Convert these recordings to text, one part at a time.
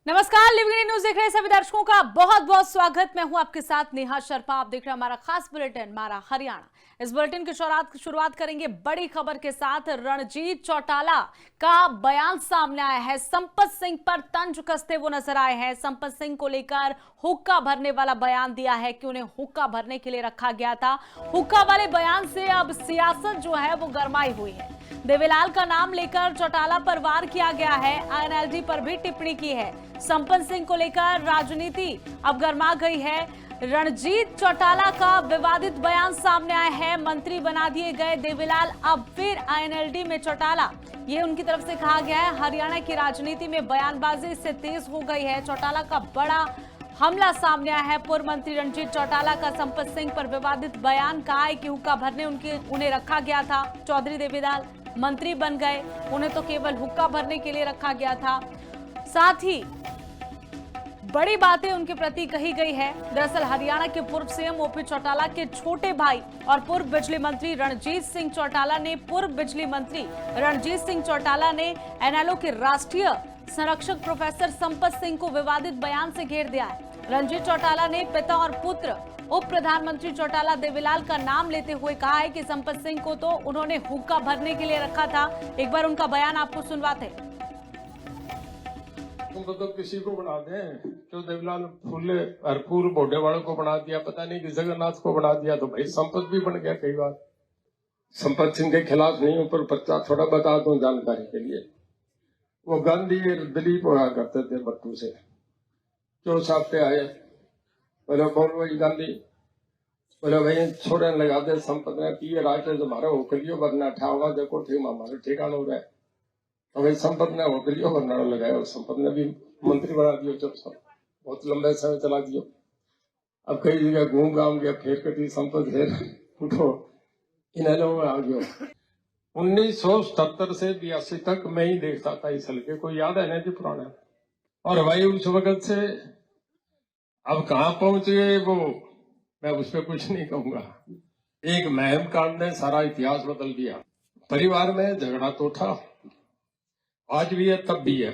नमस्कार, living India news देख रहे सभी दर्शकों का बहुत बहुत स्वागत। मैं हूं आपके साथ नेहा शर्मा। आप देख रहे हैं हमारा खास बुलेटिन मारा हरियाणा। इस बुलेटिन की शुरुआत करेंगे बड़ी खबर के साथ। रणजीत चौटाला का बयान सामने आया है। संपत सिंह पर तंज कसते वो नजर आए हैं। संपत सिंह को लेकर हुक्का भरने वाला बयान दिया है कि उन्हें हुक्का भरने के लिए रखा गया था। हुक्का वाले बयान से अब सियासत जो है वो गरमाई हुई है। देवीलाल का नाम लेकर चौटाला पर वार किया गया है। आईएनएलडी पर भी टिप्पणी की है। संपत सिंह को लेकर राजनीति अब गर्मा गई है। रणजीत चौटाला का विवादित बयान सामने आया है। मंत्री बना दिए गए देवीलाल, अब फिर आईएनएलडी में चौटाला, ये उनकी तरफ से कहा गया है। हरियाणा की राजनीति में बयानबाजी इससे तेज हो गई है। चौटाला का बड़ा हमला सामने आया है। पूर्व मंत्री रणजीत चौटाला का संपत सिंह पर विवादित बयान। कहा है कि हुक्का भरने उन्हें रखा गया था। चौधरी देवीलाल मंत्री बन गए, उन्हें तो केवल हुक्का भरने के लिए रखा गया था। साथ ही बड़ी बातें उनके प्रति कही गई है। दरअसल हरियाणा के पूर्व सीएम ओपी चौटाला के छोटे भाई और पूर्व बिजली मंत्री रणजीत सिंह चौटाला ने एनएलओ के राष्ट्रीय संरक्षक प्रोफेसर संपत सिंह को विवादित बयान से घेर दिया है। रणजीत चौटाला ने पिता और पुत्र उप प्रधानमंत्री चौटाला देवीलाल का नाम लेते हुए कहा है कि संपत सिंह को तो उन्होंने हुक्का भरने के लिए रखा था। एक बार उनका बयान आपको सुनवाते हैं। तुमको तो किसी को बना दें, तो देवीलाल फूले भरपूर बोडे वालों को बना दिया, पता नहीं कि जगन्नाथ को बना दिया, तो भाई संपत भी बन गया। कई बार संपत सिंह के खिलाफ नहीं हूं, पर बच्चा थोड़ा बता दूं जानकारी के लिए। वो गांधी दिलीप हुआ करते थे बट्टू से, जो साहब पे आए, बोले बोल वही गांधी, बोले भाई छोड़ने लगा दे। संपत ने पिए राष्ट्र तुम्हारा होकलियो बनना ठावा देखो ठीक हमारे ठिकाना हो रहा है। तो भाई संपत ने होकलियो बनना लगाया और संपत ने भी मंत्री बना दिया। जब सब बहुत लंबे समय चला दिया। अब कई जगह घूम घाम गया, फिर कटी संपत फिर उठो इन्हें आ गया। 1977 से 82 तक मैं ही देखता था इस हल्के को, याद है ना जी पुराना। और भाई उस वक्त से अब कहाँ पहुंच गए वो, मैं उस पर कुछ नहीं कहूंगा। एक महम कांड ने सारा इतिहास बदल दिया। परिवार में झगड़ा तो था, आज भी है तब भी है।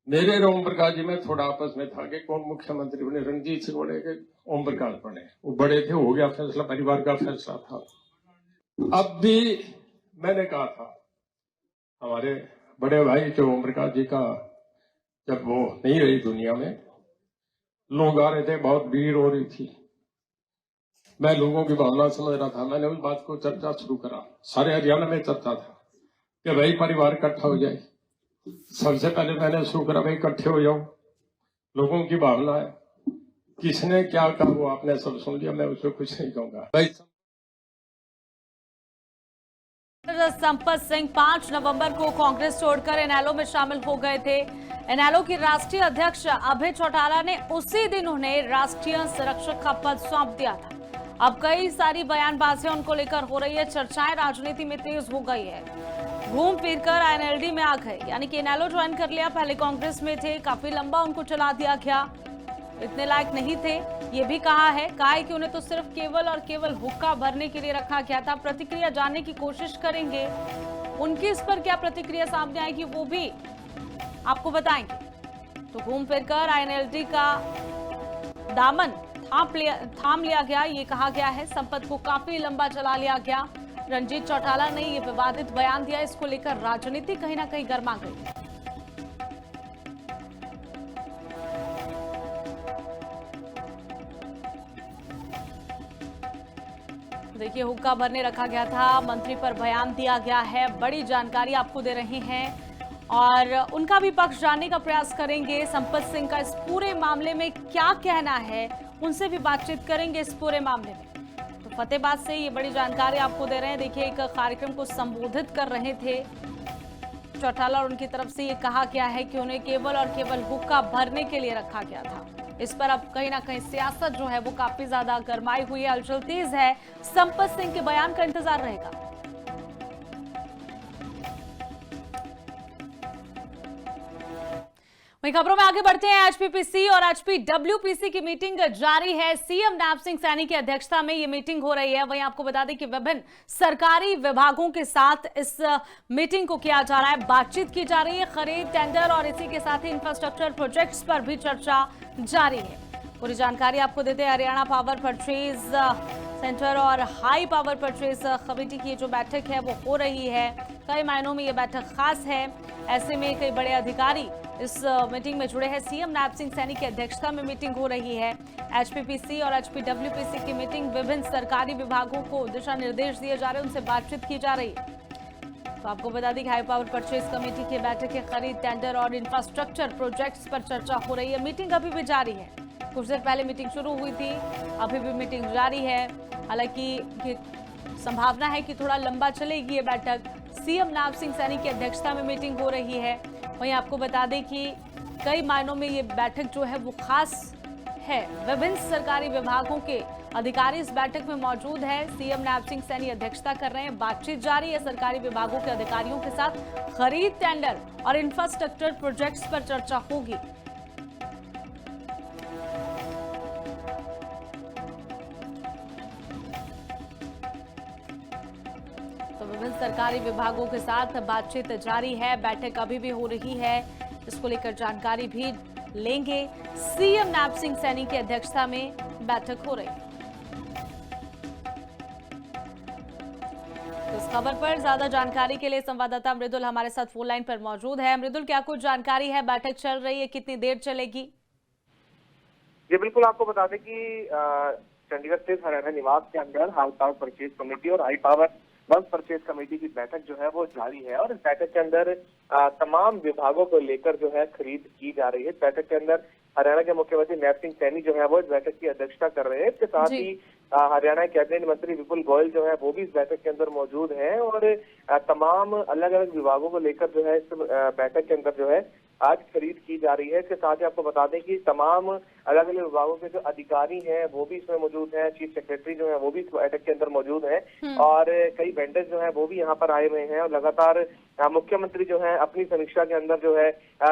मेरे और ओम प्रकाश जी में थोड़ा आपस में था कि कौन मुख्यमंत्री बने। रणजीत सिंह बने कि ओम प्रकाश बने, वो बड़े थे, हो गया फैसला, परिवार का फैसला था। अब भी मैंने कहा था हमारे बड़े भाई जो ओम प्रकाश जी का, जब वो नहीं रही दुनिया में, लोग आ रहे थे, बहुत भीड़ हो रही थी, मैं लोगों की भावना समझ रहा था। मैंने उस बात को चर्चा शुरू करा, सारे हरियाणा में चर्चा था कि भाई परिवार इकट्ठा हो जाए। सबसे पहले मैंने शुरू करा भाई इकट्ठे हो जाओ, लोगों की भावना है। किसने क्या कहा वो आपने सब सुन लिया, मैं उसमें कुछ नहीं कहूंगा। भाई संपत सिंह 5 नवंबर को कांग्रेस छोड़कर एनएलओ में शामिल हो गए थे। एनएलओ की राष्ट्रीय अध्यक्ष अभय चौटाला ने उसी दिन उन्हें राष्ट्रीय संरक्षक का पद सौंप दिया था। अब कई सारी बयानबाजियां उनको लेकर हो रही है। चर्चाएं राजनीति में तेज हो गई है। घूम फिरकर आईएनएलडी में आ गए, यानी कि एनएलओ ज्वाइन कर लिया। पहले कांग्रेस में थे, काफी लंबा उनको चला दिया गया, इतने लायक नहीं थे, ये भी कहा है कि उन्हें तो सिर्फ केवल और केवल हुक्का भरने के लिए रखा गया था। प्रतिक्रिया जानने की कोशिश करेंगे, उनकी इस पर क्या प्रतिक्रिया सामने आएगी वो भी आपको बताएंगे। तो घूम फिरकर आईएनएलडी का दामन थाम लिया गया, ये कहा गया है। संपत को काफी लंबा चला लिया गया। रणजीत चौटाला ने ये विवादित बयान दिया, इसको लेकर राजनीति कहीं ना कहीं गर्मा गई। देखिए, हुक्का भरने रखा गया था, मंत्री पर बयान दिया गया है। बड़ी जानकारी आपको दे रहे हैं और उनका भी पक्ष जानने का प्रयास करेंगे। संपत सिंह का इस पूरे मामले में क्या कहना है, उनसे भी बातचीत करेंगे इस पूरे मामले में। तो फतेहाबाद से ये बड़ी जानकारी आपको दे रहे हैं। देखिए, एक कार्यक्रम को संबोधित कर रहे थे चौटाला और उनकी तरफ से ये कहा गया है कि उन्हें केवल और केवल हुक्का भरने के लिए रखा गया था। इस पर अब कहीं ना कहीं सियासत जो है वो काफी ज्यादा गरमाई हुई है, हलचल तेज है। संपत सिंह के बयान का इंतजार रहेगा। वहीं खबरों में आगे बढ़ते हैं। एचपीपीसी और एचपीडब्ल्यूपीसी की मीटिंग जारी है। सीएम नैब सिंह सैनी की अध्यक्षता में ये मीटिंग हो रही है। वहीं आपको बता दें कि विभिन्न सरकारी विभागों के साथ इस मीटिंग को किया जा रहा है, बातचीत की जा रही है। खरीद, टेंडर और इसी के साथ ही इंफ्रास्ट्रक्चर प्रोजेक्ट्स पर भी चर्चा जारी है। पूरी जानकारी आपको देते हैं। हरियाणा पावर परचेज सेंटर और हाई पावर परचेज कमेटी की जो बैठक है वो हो रही है। कई मायनों में ये बैठक खास है। ऐसे में कई बड़े अधिकारी इस मीटिंग में जुड़े हैं। सीएम नैब सिंह सैनी की अध्यक्षता में मीटिंग हो रही है। एचपीपीसी और एचपीडब्ल्यूपीसी की मीटिंग, विभिन्न सरकारी विभागों को दिशा निर्देश दिए जा रहे हैं, उनसे बातचीत की जा रही है। तो आपको बता दें कि हाई पावर परचेज कमेटी की बैठक है। खरीद, टेंडर और इंफ्रास्ट्रक्चर प्रोजेक्ट्स पर चर्चा हो रही है। मीटिंग अभी भी जारी है। कुछ देर पहले मीटिंग शुरू हुई थी, अभी भी मीटिंग जारी है। हालांकि संभावना है कि थोड़ा लंबा चलेगी ये बैठक। सीएम नैब सिंह सैनी की अध्यक्षता में मीटिंग हो रही है। वहीं आपको बता दें कि कई मायनों में ये बैठक जो है वो खास है। विभिन्न सरकारी विभागों के अधिकारी इस बैठक में मौजूद है। सीएम नैब सिंह सैनी अध्यक्षता कर रहे हैं। बातचीत जारी है सरकारी विभागों के अधिकारियों के साथ। खरीद, टेंडर और इंफ्रास्ट्रक्चर प्रोजेक्ट्स पर चर्चा होगी। तो विभिन्न सरकारी विभागों के साथ बातचीत जारी है। बैठक अभी भी हो रही है। इसको लेकर जानकारी भी लेंगे। सीएम नैब सिंह सैनी की अध्यक्षता में बैठक हो रही है। इस खबर पर ज्यादा जानकारी के लिए संवाददाता मृदुल हमारे साथ फोन लाइन पर मौजूद है। मृदुल, क्या कुछ जानकारी है? बैठक चल रही है, कितनी देर चलेगी? जी बिल्कुल, आपको बता दें कि चंडीगढ़ स्थित हरियाणा निवास के अंदर हाई पावर परचेज कमेटी और high power bulk purchase committee की बैठक जो है वो जारी है। और इस बैठक के अंदर तमाम विभागों को लेकर जो है खरीद की जा रही है। इस बैठक के अंदर हरियाणा के मुख्यमंत्री नैब सिंह सैनी जो है वो इस बैठक की अध्यक्षता कर रहे हैं। इसके साथ ही हरियाणा के कैबिनेट मंत्री विपुल गोयल जो है वो भी इस बैठक के अंदर मौजूद हैं। और तमाम अलग अलग विभागों को लेकर जो है इस बैठक के अंदर जो है आज खरीद की जा रही है। इसके साथ ही आपको बता दें कि तमाम अलग अलग विभागों के जो अधिकारी हैं वो भी इसमें मौजूद हैं। चीफ सेक्रेटरी जो है वो भी इस बैठक के अंदर मौजूद हैं। और कई वेंडर्स जो है वो भी यहाँ पर आए हुए हैं। और लगातार मुख्यमंत्री जो है अपनी समीक्षा के अंदर जो है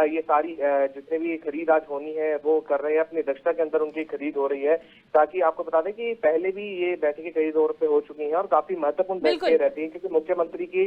ये सारी जितने भी खरीद आज होनी है वो कर रहे हैं। अपनी अध्यक्षता के अंदर उनकी खरीद हो रही है। ताकि आपको बता दें कि पहले भी ये बैठकें कई दौर पे हो चुकी हैं और काफी महत्वपूर्ण बैठकें रहती हैं, क्योंकि मुख्यमंत्री की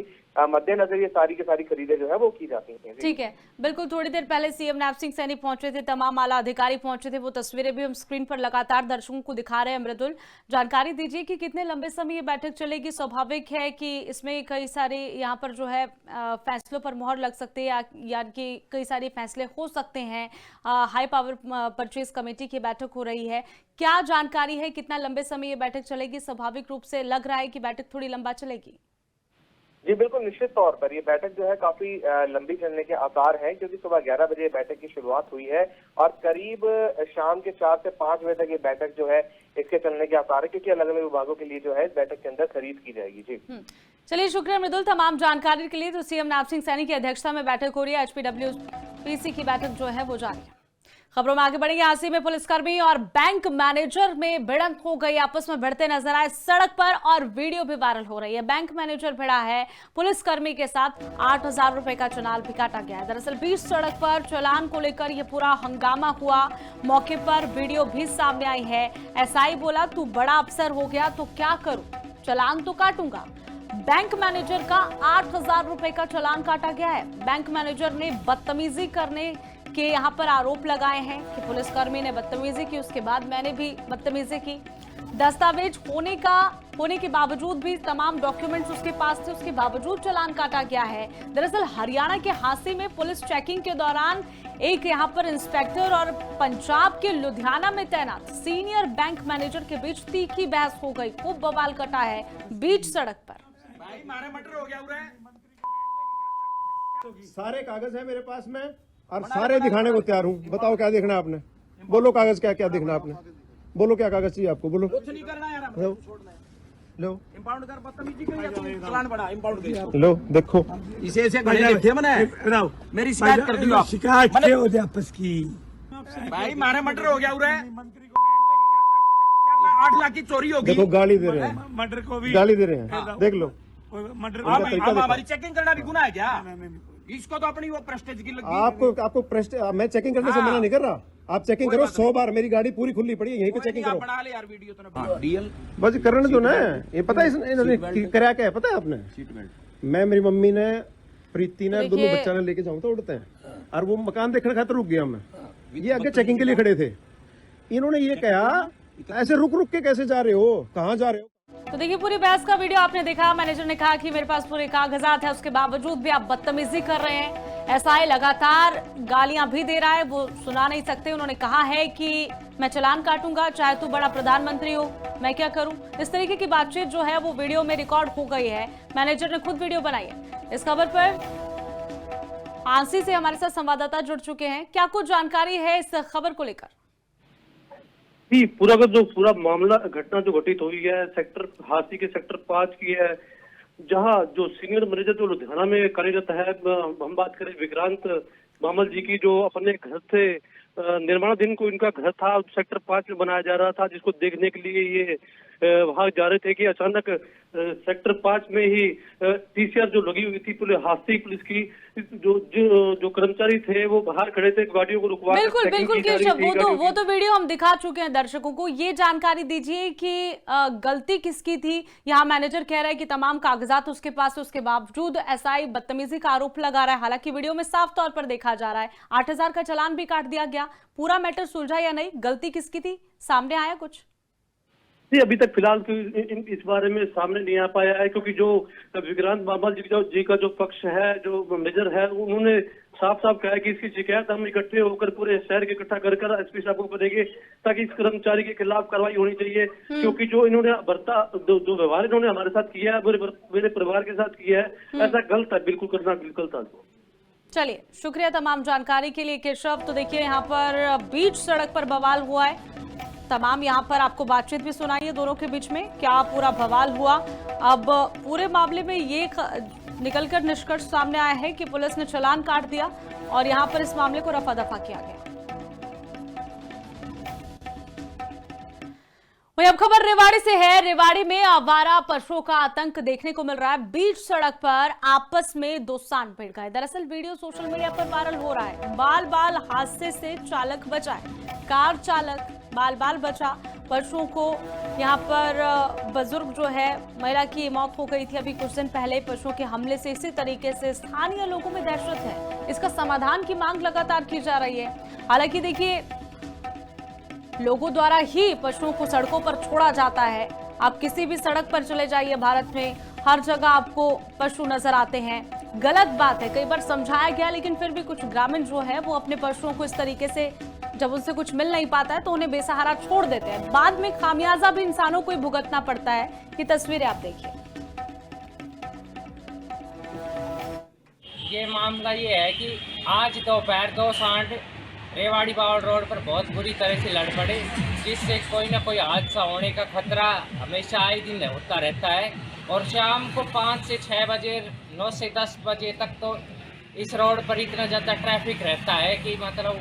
मद्देनजर ये सारी की सारी खरीदें जो है वो की जाती हैं। ठीक है, बिल्कुल। थोड़ी देर पहले सीएम नैब सिंह सैनी पहुंचे थे, तमाम आला अधिकारी पहुंचे थे। वो तस्वीरें भी हम स्क्रीन पर लगातार दर्शकों को दिखा रहे हैं। मृदुल, जानकारी दीजिए कि कितने लंबे समय ये बैठक चलेगी? स्वाभाविक है कि इसमें कई सारे यहाँ पर जो है फैसलों पर मोहर लग सकती है, यानी कि कई सारे फैसले हो सकते हैं। हाई पावर परचेज कमेटी की बैठक हो रही है, क्या जानकारी है? कितना लंबे समय ये बैठक चलेगी? स्वाभाविक रूप से लग रहा है कि बैठक थोड़ी लंबा चलेगी। जी बिल्कुल, निश्चित तौर पर ये बैठक जो है काफी लंबी चलने के आसार हैं, क्योंकि सुबह 11 बजे बैठक की शुरुआत हुई है और करीब शाम के 4 से 5 बजे तक ये बैठक जो है इसके चलने के आसार है, क्योंकि अलग अलग विभागों के लिए जो है इस बैठक के अंदर खरीद की जाएगी। जी चलिए, शुक्रिया मृदुल तमाम जानकारी के लिए। तो सीएम नैब सिंह सैनी की अध्यक्षता में बैठक हो रही है। एचपीडब्ल्यूपीसी की बैठक जो है वो जारी है। खबरों में आगे बढ़ेंगे। हांसी में पुलिसकर्मी और बैंक मैनेजर में भिड़ंत हो गई, आपस में भिड़ते नजर आए सड़क पर और वीडियो भी वायरल हो रही है। बैंक मैनेजर भिड़ा है पुलिसकर्मी के साथ, 8,000 रुपए का चालान भी काटा गया है। दरअसल बीच सड़क पर चालान को लेकर यह पूरा हंगामा हुआ। मौके पर वीडियो भी सामने आई है। एसआई बोला, तू बड़ा अफसर हो गया तो क्या करूं, चालान तो काटूंगा। बैंक मैनेजर का 8,000 रुपए का चालान काटा गया है। बैंक मैनेजर ने बदतमीजी करने के यहाँ पर आरोप लगाए हैं कि पुलिसकर्मी ने बदतमीजी की, उसके बाद मैंने भी बदतमीजी की। दस्तावेज होने के बावजूद भी, तमाम डॉक्यूमेंट्स उसके पास थे, उसके बावजूद चालान काटा गया है। दरअसल हरियाणा के हांसी में पुलिस चेकिंग के दौरान एक यहाँ पर इंस्पेक्टर और पंजाब के लुधियाना में तैनात सीनियर बैंक मैनेजर के बीच तीखी बहस हो गई। खूब बवाल कटा है बीच सड़क पर। भाई मारे मटर हो गया सारे कागज है मेरे पास में और सारे दिखाने को तैयार हूँ। बताओ क्या देखना है आपने? बोलो कागज क्या क्या देखना आपने? बोलो क्या कागज चाहिए आपको? बोलो। कुछ नहीं करना यार, लो इंपाउंड कर, बदतमीजी करी, चालान बड़ा इंपाउंड कर। लो देखो, इसे ऐसे घड़े बैठे मने मेरी शिकायत कर दियो आप। शिकायत क्या होती है आपस की? भाई मारे मटर हो गया उरे, 8 लाख की चोरी होगी। देखो गाली दे रहे हैं, मर्डर को भी गाली दे रहे हैं, देख लो। मर्डर हमारी चेकिंग करना भी गुनाह है क्या? इसको तो अपनी वो प्रेस्टेज की लगी। आपको मैं चेकिंग करने से मना नहीं कर रहा। आप चेकिंग करो 100 बार, मेरी गाड़ी पूरी खुली पड़ी है, यहीं पे चेकिंग करो। बना ले यार वीडियो तो डीएल बस करने दो ना। ये पता है इन्होंने कराया क्या है पता है आपने? Seat belt. मैं, मेरी मम्मी ने, प्रीति ने, दोनों देखिए- बच्चा ने लेके जाऊँ तो उड़ते हैं, और वो मकान देखने खातिर रुक गया मैं। ये आगे चेकिंग के लिए खड़े थे, इन्होंने ये कहा ऐसे रुक रुक के कैसे जा रहे हो, कहाँ जा रहे हो? तो देखिए पूरी बहस का वीडियो आपने देखा। मैनेजर ने कहा कि मेरे पास पूरे कागजात है, उसके बावजूद भी आप बदतमीजी कर रहे हैं। एसआई लगातार गालियां भी दे रहा है, वो सुना नहीं सकते। उन्होंने कहा है कि मैं चालान काटूंगा, चाहे तू बड़ा प्रधानमंत्री हो, मैं क्या करूं। इस तरीके की बातचीत जो है वो वीडियो में रिकॉर्ड हो गई है। मैनेजर ने खुद वीडियो बनाई है। इस खबर पर आंसी से हमारे साथ संवाददाता जुड़ चुके हैं। क्या कुछ जानकारी है इस खबर को लेकर? जी, पूरा मामला घटना जो घटित हुई है सेक्टर हांसी के सेक्टर 5 की है, जहां जो सीनियर मैनेजर जो लुधियाना में कार्यरत है, हम बात करें विक्रांत मामल जी की, जो अपने घर से निर्माणाधीन को इनका घर था सेक्टर 5 में बनाया जा रहा था, जिसको देखने के लिए ये वहां जा रहे थे कि अचानक सेक्टर 5 में ही टीसीआर जो लगी हुई थी हांसी पुलिस की, जो कर्मचारी थे वो बाहर खड़े थे गाड़ियों को रुकवा। बिल्कुल केशव, वो तो वीडियो हम दिखा चुके हैं दर्शकों को। ये जानकारी दीजिए कि गलती किसकी थी। यहाँ मैनेजर कह रहा है कि तमाम कागजात उसके पास है, उसके बावजूद एसआई बदतमीजी का आरोप लगा रहा है। हालांकि वीडियो में साफ तौर पर देखा जा रहा है 8,000 का चालान भी काट दिया गया। पूरा मैटर सुलझा या नहीं, गलती किसकी थी, सामने आया कुछ? जी, अभी तक फिलहाल इस बारे में सामने नहीं आ पाया है, क्योंकि जो विक्रांत मामल जी का जो पक्ष है, जो मैनेजर है, उन्होंने साफ साफ कहा है कि इसकी शिकायत हम इकट्ठे होकर पूरे शहर के इकट्ठा कर एसपी साहब को करेंगे, ताकि इस कर्मचारी के खिलाफ कार्रवाई होनी चाहिए। क्योंकि जो इन्होंने जो व्यवहार इन्होंने हमारे साथ किया है, मेरे परिवार के साथ किया है, ऐसा गलत है, बिल्कुल करना बिल्कुल था। चलिए, शुक्रिया तमाम जानकारी के लिए केशव। तो देखिए यहाँ पर बीच सड़क पर बवाल हुआ है। तमाम यहाँ पर आपको बातचीत भी सुनाई है दोनों के बीच में, क्या पूरा बवाल हुआ। अब पूरे मामले में ये निकलकर निष्कर्ष सामने आया है कि पुलिस ने चालान काट दिया और यहाँ पर इस मामले को रफा दफा किया गया। वहीं अब खबर रेवाड़ी से है। रेवाड़ी में आवारा पशुओं का आतंक देखने को मिल रहा है। बीच सड़क पर आपस में दो सांड भिड़ गए। दरअसल वीडियो सोशल मीडिया पर वायरल हो रहा है। बाल बाल हादसे से चालक बचा है, कार चालक बाल बाल बचा। पशुओं को यहाँ पर बुजुर्ग जो है महिला की मौत हो गई थी अभी कुछ दिन पहले पशुओं के हमले से। इसी तरीके से स्थानीय लोगों में दहशत है। इसका समाधान की मांग लगातार की जा रही है। हालांकि देखिए, लोगों द्वारा ही पशुओं को सड़कों पर छोड़ा जाता है। आप किसी भी सड़क पर चले जाइए भारत में, हर जगह आपको पशु नजर आते हैं। गलत बात है, कई बार समझाया गया, लेकिन फिर भी कुछ ग्रामीण जो है वो अपने पशुओं को इस तरीके से, जब उनसे कुछ मिल नहीं पाता है तो उन्हें बेसहारा छोड़ देते हैं। बाद में खामियाजा भी इंसानों को ही भुगतना पड़ता है। ये तस्वीरें आप देखिए। ये मामला ये है कि आज दोपहर दो सांड रेवाड़ी बावल रोड पर बहुत बुरी तरह से लड़ पड़े, जिससे कोई ना कोई हादसा होने का खतरा हमेशा आए दिन होता रहता है। और शाम को 5 से 6 बजे, 9 से 10 बजे तक तो इस रोड पर इतना ज़्यादा ट्रैफिक रहता है कि मतलब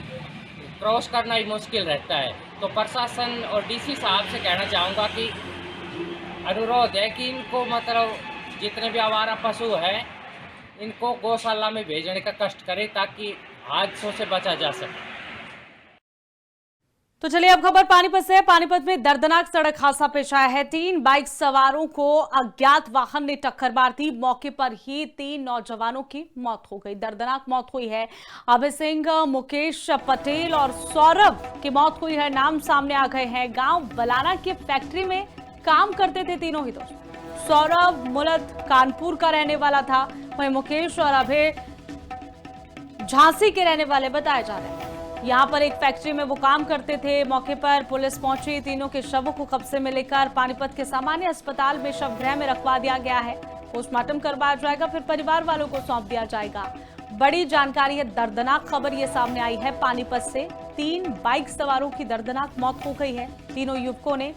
क्रॉस करना ही मुश्किल रहता है। तो प्रशासन और डीसी साहब से कहना चाहूँगा कि अनुरोध है कि इनको मतलब जितने भी आवारा पशु हैं इनको गौशाला में भेजने का कष्ट करें, ताकि हादसों से बचा जा सके। तो चलिए अब खबर पानीपत से है। पानीपत में दर्दनाक सड़क हादसा पेश आया है। 3 बाइक सवारों को अज्ञात वाहन ने टक्कर मार दी। मौके पर ही 3 नौजवानों की मौत हो गई। दर्दनाक मौत हुई है। अभय सिंह, मुकेश पटेल और सौरभ की मौत हुई है। नाम सामने आ गए हैं। गांव बलाना की फैक्ट्री में काम करते थे तीनों ही दोस्त। सौरभ मूलतः कानपुर का रहने वाला था, वहीं मुकेश और अभय झांसी के रहने वाले बताए जा रहे हैं। यहाँ पर एक फैक्ट्री में वो काम करते थे। मौके पर पुलिस पहुंची। तीनों के शवों को कब्जे में लेकर पानीपत के सामान्य अस्पताल में शवगृह में रखवा दिया गया है। पोस्टमार्टम करवाया जाएगा, फिर परिवार वालों को सौंप दिया जाएगा। बड़ी जानकारी है, दर्दनाक खबर ये सामने आई है पानीपत से। 3 बाइक सवारों की दर्दनाक मौत हो गई है। तीनों युवकों ने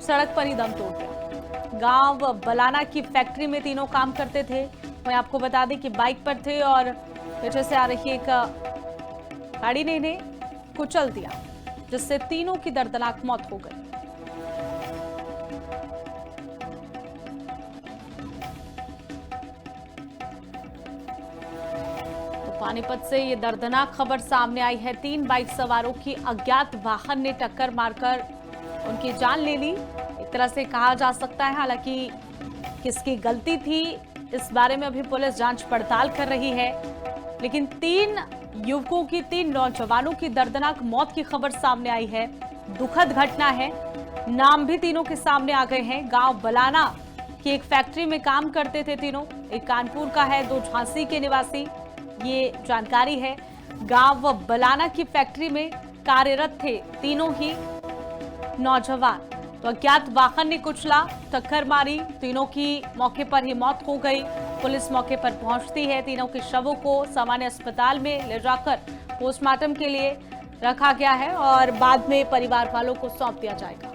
सड़क पर ही दम तोड़ दिया। गांव बलाना की फैक्ट्री में तीनों काम करते थे। मैं आपको बता दें कि बाइक पर थे और पीछे से आ रही एक गाड़ी ने इन्हें कुचल दिया, जिससे तीनों की दर्दनाक मौत हो गई। पानीपत से ये दर्दनाक खबर सामने आई है। 3 बाइक सवारों की अज्ञात वाहन ने टक्कर मारकर उनकी जान ले ली, एक तरह से कहा जा सकता है। हालांकि किसकी गलती थी इस बारे में अभी पुलिस जांच पड़ताल कर रही है, लेकिन 3 युवकों की 3 नौजवानों की दर्दनाक मौत की खबर सामने आई है। दुखद घटना है। नाम भी तीनों के सामने आ गए हैं। गांव बलाना की एक फैक्ट्री में काम करते थे तीनों, एक कानपुर का है, 2 झांसी के निवासी, ये जानकारी है। गांव बलाना की फैक्ट्री में कार्यरत थे तीनों ही नौजवान। तो अज्ञात वाहन ने कुचला, टक्कर मारी, तीनों की मौके पर ही मौत हो गई। पुलिस मौके पर पहुंचती है। तीनों के शवों को सामान्य अस्पताल में ले जाकर पोस्टमार्टम के लिए रखा गया है और बाद में परिवार वालों को सौंप दिया जाएगा।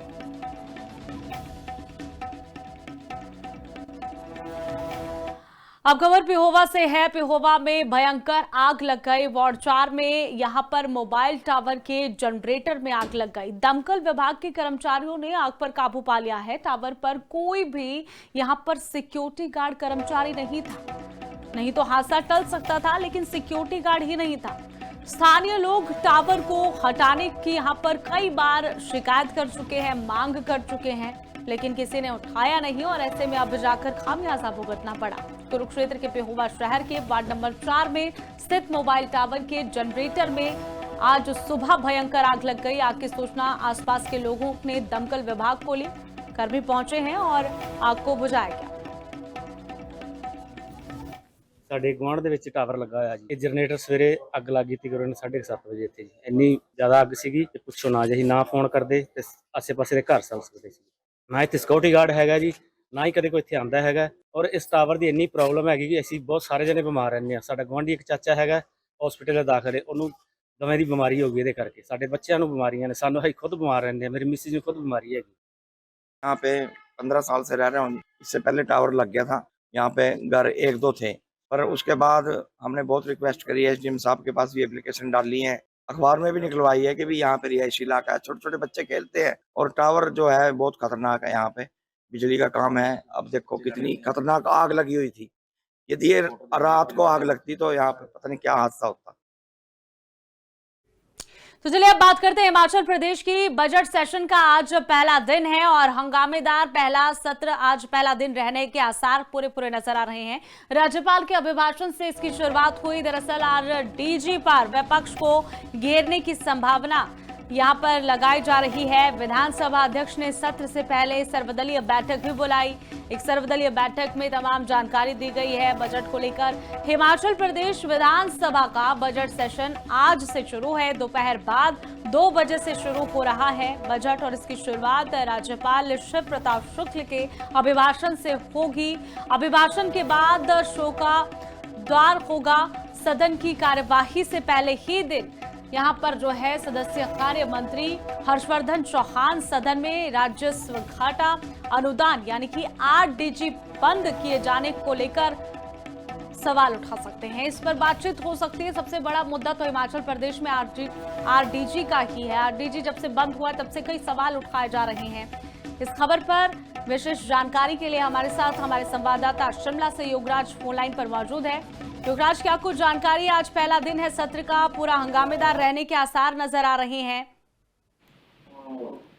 अब खबर पिहोवा से है। पिहोवा में भयंकर आग लग गई। वार्ड 4 में यहां पर मोबाइल टावर के जनरेटर में आग लग गई। दमकल विभाग के कर्मचारियों ने आग पर काबू पा लिया है। टावर पर कोई भी यहां पर सिक्योरिटी गार्ड कर्मचारी नहीं था, नहीं तो हादसा टल सकता था, लेकिन सिक्योरिटी गार्ड ही नहीं था। स्थानीय लोग टावर को हटाने की यहां पर कई बार शिकायत कर चुके हैं, मांग कर चुके हैं, लेकिन किसी ने उठाया नहीं और ऐसे में अब जाकर खामियाजा भुगतना पड़ा। कुरुक्षेत्र के पिहोवा शहर के वार्ड नंबर 4 में स्थित मोबाइल टावर के जनरेटर में आज सुबह भयंकर आग लग गई। आग की सूचना आसपास के लोगों ने दमकल विभाग को ली। कर्मी पहुंचे हैं और आग को बुझाया गया। ਸਾਡੇ ਗੁਆਂਢ ਦੇ ਵਿੱਚ ਟਾਵਰ ਲੱਗਾ ਹੋਇਆ ਜੀ। ਇਹ ਜਨਰੇਟਰ ਸਵੇਰੇ ਅੱਗ ਲੱਗ ਗਈ ਤੀ ਕਰੀਬਨ 7:30 ਵਜੇ ਇੱਥੇ ਜੀ। ਇੰਨੀ ਜ਼ਿਆਦਾ ਅੱਗ ਸੀਗੀ ਕਿ ਪੁੱਛੋ ਨਾ ਜੀ। ਨਾ ਫੋਨ ਕਰਦੇ ਤੇ ਆਸੇ-ਪਾਸੇ ਦੇ ਘਰ ਸੜ ਸਕਦੇ ਸੀ। ਨਾ ਇੱਥੇ ਸਿਕਿਉਰਿਟੀ ਗਾਰਡ ਹੈਗਾ ਜੀ, ਨਾ ਹੀ ਕਦੇ ਕੋਈ ਇੱਥੇ ਆਂਦਾ ਹੈਗਾ। ਔਰ ਇਸ ਟਾਵਰ ਦੀ ਇੰਨੀ ਪ੍ਰੋਬਲਮ ਹੈਗੀ ਕਿ ਅਸੀਂ ਬਹੁਤ ਸਾਰੇ ਜਣੇ ਬਿਮਾਰ ਰਹਿੰਦੇ ਆ। ਸਾਡਾ ਗੁਆਂਢੀ ਇੱਕ ਚਾਚਾ ਹੈਗਾ, ਹਸਪੀਟਲ ਦਾਖਲ ਹੈ, ਉਹਨੂੰ ਦਮੇ ਦੀ ਬਿਮਾਰੀ ਹੋ ਗਈ ਇਹਦੇ ਕਰਕੇ। ਸਾਡੇ ਬੱਚਿਆਂ ਨੂੰ ਬਿਮਾਰੀਆਂ ਨੇ, ਸਾਨੂੰ ਅਸੀਂ ਖੁਦ ਬਿਮਾਰ ਰਹਿੰਦੇ ਆ। ਮੇਰੀ ਮਿਸਿਸ ਨੂੰ ਖੁਦ ਬਿਮਾਰੀ ਹੈਗੀ। यहाँ पे 15 साल से रह रहे हैं। इससे पहले टावर लग गया था, यहाँ पे घर 1-2 थे, पर उसके बाद हमने बहुत रिक्वेस्ट करी है, एसडीएम साहब के पास भी एप्लीकेशन डाली है, अखबार में भी निकलवाई है कि भी यहाँ पे रिहायशी इलाका है, छोटे छोटे बच्चे खेलते हैं और टावर जो है बहुत खतरनाक है। यहाँ पे बिजली का काम है। अब देखो कितनी खतरनाक आग लगी हुई थी। यदि ये रात को आग लगती तो यहाँ पे पता नहीं क्या हादसा होता। तो चलिए अब बात करते हैं हिमाचल प्रदेश की। बजट सेशन का आज पहला दिन है और हंगामेदार पहला सत्र आज पहला दिन रहने के आसार पूरे नजर आ रहे हैं। राज्यपाल के अभिभाषण से इसकी शुरुआत हुई। दरअसल आरडीजी पर विपक्ष को घेरने की संभावना यहां पर लगाई जा रही है। विधानसभा अध्यक्ष ने सत्र से पहले सर्वदलीय बैठक भी बुलाई। एक सर्वदलीय बैठक में तमाम जानकारी दी गई है बजट को लेकर। हिमाचल प्रदेश विधानसभा का बजट सेशन आज से शुरू है। दोपहर बाद 2 बजे से शुरू हो रहा है बजट और इसकी शुरुआत राज्यपाल शिव प्रताप शुक्ल के अभिभाषण से होगी। अभिभाषण के बाद शो का द्वार होगा। सदन की कार्यवाही से पहले ही दिन यहां पर जो है सदस्य कार्य मंत्री हर्षवर्धन चौहान सदन में राजस्व घाटा अनुदान यानी कि आरडीजी बंद किए जाने को लेकर सवाल उठा सकते हैं। इस पर बातचीत हो सकती है। सबसे बड़ा मुद्दा तो हिमाचल प्रदेश में आरडीजी का ही है। आरडीजी जब से बंद हुआ तब से कई सवाल उठाए जा रहे हैं। इस खबर पर विशेष जानकारी के लिए हमारे साथ हमारे संवाददाता शिमला से योगराज फोन लाइन पर मौजूद है। योगराज, क्या कुछ जानकारी? आज पहला दिन है सत्र का, पूरा हंगामेदार रहने के आसार नजर आ रहे हैं।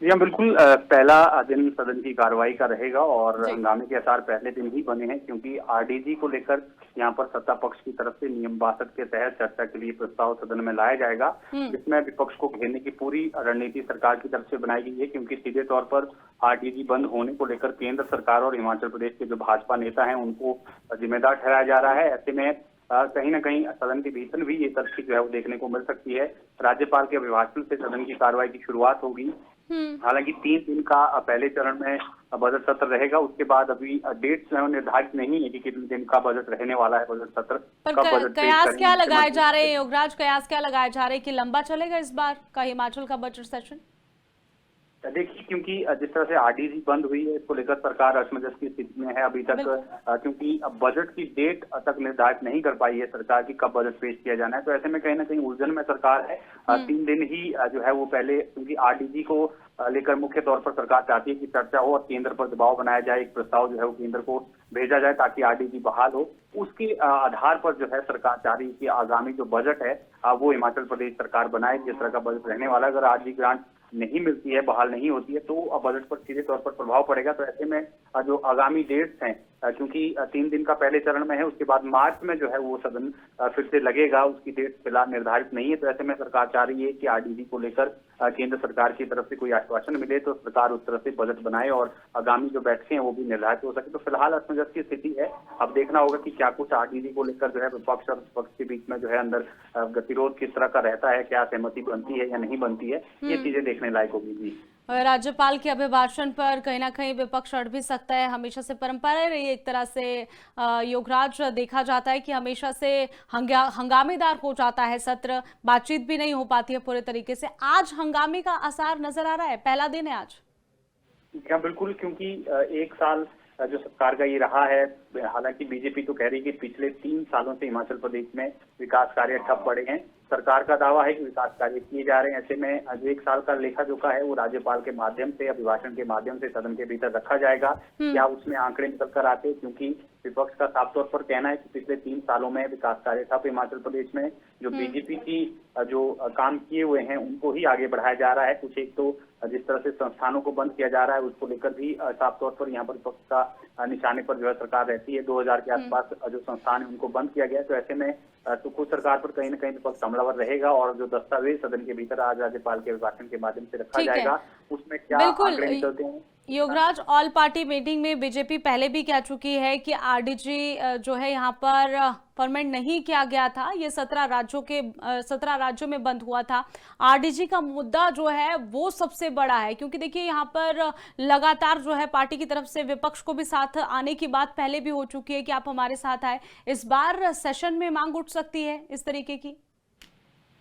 जी हाँ, बिल्कुल पहला दिन सदन की कार्रवाई का रहेगा और हंगामे के आसार पहले दिन ही बने हैं, क्योंकि आरडीजी को लेकर यहाँ पर सत्ता पक्ष की तरफ से नियम 62 के तहत चर्चा के लिए प्रस्ताव सदन में लाया जाएगा, जिसमें विपक्ष को घेरने की पूरी रणनीति सरकार की तरफ से बनाई गई है। क्योंकि सीधे तौर पर आरडीजी बंद होने को लेकर केंद्र सरकार और हिमाचल प्रदेश के जो भाजपा नेता हैं उनको जिम्मेदार ठहराया जा रहा है। ऐसे में कहीं न कहीं सदन के भीतर भी ये तथ्य जो है वो देखने को मिल सकती है। राज्यपाल के अभिभाषण से सदन की कार्रवाई की शुरुआत होगी। हालांकि 3 दिन का पहले चरण में बजट सत्र रहेगा। उसके बाद अभी डेट निर्धारित नहीं है कि कितने दिन का बजट रहने वाला है बजट सत्र। पर कयास क्या लगाए जा रहे हैं योगराज? कयास क्या लगाए जा रहे हैं कि लंबा चलेगा इस बार का हिमाचल का बजट सेशन? देखिए, क्योंकि जिस तरह से आरडीजी बंद हुई है इसको लेकर सरकार असमंजस की स्थिति में है अभी तक, क्योंकि बजट की डेट तक निर्धारित नहीं कर पाई है सरकार की कब बजट पेश किया जाना है। तो ऐसे में कहीं ना कहीं उलझन में सरकार है। 3 दिन ही जो है वो पहले, क्योंकि आरडीजी को लेकर मुख्य तौर पर सरकार चाहती है कि चर्चा हो और केंद्र पर दबाव बनाया जाए, एक प्रस्ताव जो है वो केंद्र को भेजा जाए ताकि आरडीजी बहाल हो। उसके आधार पर जो है सरकार चाह रही है कि आगामी जो बजट है वो हिमाचल प्रदेश सरकार बनाए, जिस तरह का बजट रहने वाला है। अगर आरडीजी ग्रांट नहीं मिलती है, बहाल नहीं होती है, तो बजट पर सीधे तौर पर प्रभाव पड़ेगा। तो ऐसे में जो आगामी डेट्स हैं, क्योंकि 3 दिन का पहले चरण में है, उसके बाद मार्च में जो है वो सदन फिर से लगेगा, उसकी डेट फिलहाल निर्धारित नहीं है। तो ऐसे में सरकार चाह रही है कि आरडीजी को लेकर केंद्र सरकार की तरफ से कोई आश्वासन मिले तो सरकार उस तरह से बजट बनाए और आगामी जो बैठकें हैं वो भी निर्धारित हो सके। तो फिलहाल असमंजस की स्थिति है। अब देखना होगा कि क्या कुछ आरडीजी को लेकर जो है विपक्ष और विपक्ष के बीच में जो है अंदर गतिरोध किस तरह का रहता है, क्या सहमति बनती है या नहीं बनती है, ये चीजें देखने लायक होगी। जी, राज्यपाल के अभिभाषण पर कहीं ना कहीं विपक्ष अड़ भी सकता है। हमेशा से परंपरा रही है एक तरह से योगराज, देखा जाता है कि हमेशा से हंगामेदार हो जाता है सत्र, बातचीत भी नहीं हो पाती है पूरे तरीके से। आज हंगामे का आसार नजर आ रहा है, पहला दिन है आज। हाँ बिल्कुल, क्योंकि 1 साल जो सरकार का ये रहा है, हालांकि बीजेपी तो कह रही है कि पिछले 3 सालों से हिमाचल प्रदेश में विकास कार्य ठप पड़े हैं। सरकार का दावा है कि विकास कार्य किए जा रहे हैं। ऐसे में जो 1 साल का लेखा जोखा है वो राज्यपाल के माध्यम से, अभिभाषण के माध्यम से सदन के भीतर रखा जाएगा। क्या उसमें आंकड़े निकल कर आते हैं, क्योंकि विपक्ष का साफ तौर पर कहना है कि पिछले 3 सालों में विकास कार्य ठप हिमाचल प्रदेश में। जो बीजेपी की जो काम किए हुए हैं उनको ही आगे बढ़ाया जा रहा है। कुछ एक तो जिस तरह से संस्थानों को बंद किया जा रहा है उसको लेकर भी साफ तौर पर यहाँ पर विपक्ष का निशाने पर जो है सरकार रहती है। 2000 के आसपास जो संस्थान है उनको बंद किया गया। तो ऐसे में तो खुद सरकार पर कहीं न कहीं विपक्ष हमलावर रहेगा और जो दस्तावेज सदन के भीतर आज राज्यपाल के अभिभाषण के माध्यम से रखा जाएगा उसमें क्या आंकड़े निकलते हैं। योगराज, ऑल पार्टी मीटिंग में बीजेपी पहले भी कह चुकी है कि आरडीजी जो है यहाँ पर परमानेंट नहीं किया गया था, ये 17 राज्यों में बंद हुआ था। आरडीजी का मुद्दा जो है वो सबसे बड़ा है, क्योंकि देखिए यहाँ पर लगातार जो है पार्टी की तरफ से विपक्ष को भी साथ आने की बात पहले भी हो चुकी है कि आप हमारे साथ आए। इस बार सेशन में मांग उठ सकती है इस तरीके की?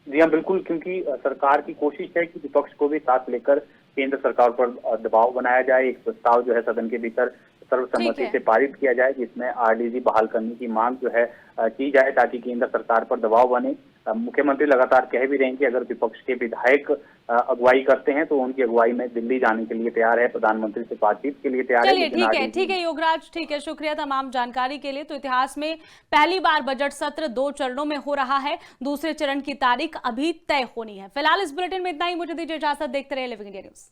जी हाँ बिल्कुल, क्योंकि सरकार की कोशिश है कि विपक्ष को भी साथ लेकर केंद्र सरकार पर दबाव बनाया जाए। एक प्रस्ताव जो है सदन के भीतर सर्वसम्मति से पारित किया जाए जिसमें आरडीजी बहाल करने की मांग जो है की जाए ताकि केंद्र सरकार पर दबाव बने। मुख्यमंत्री लगातार कह भी रहे हैं कि अगर विपक्ष के विधायक अगुवाई करते हैं तो उनकी अगुवाई में दिल्ली जाने के लिए तैयार है, प्रधानमंत्री से बातचीत के लिए तैयार है। चलिए ठीक है योगराज, ठीक है, शुक्रिया तमाम जानकारी के लिए। तो इतिहास में पहली बार बजट सत्र 2 चरणों में हो रहा है, दूसरे चरण की तारीख अभी तय होनी है। फिलहाल इस बुलेटिन में इतना ही, मुझे दीजिए इजाजत। देखते रहिए लिविंग इंडिया न्यूज।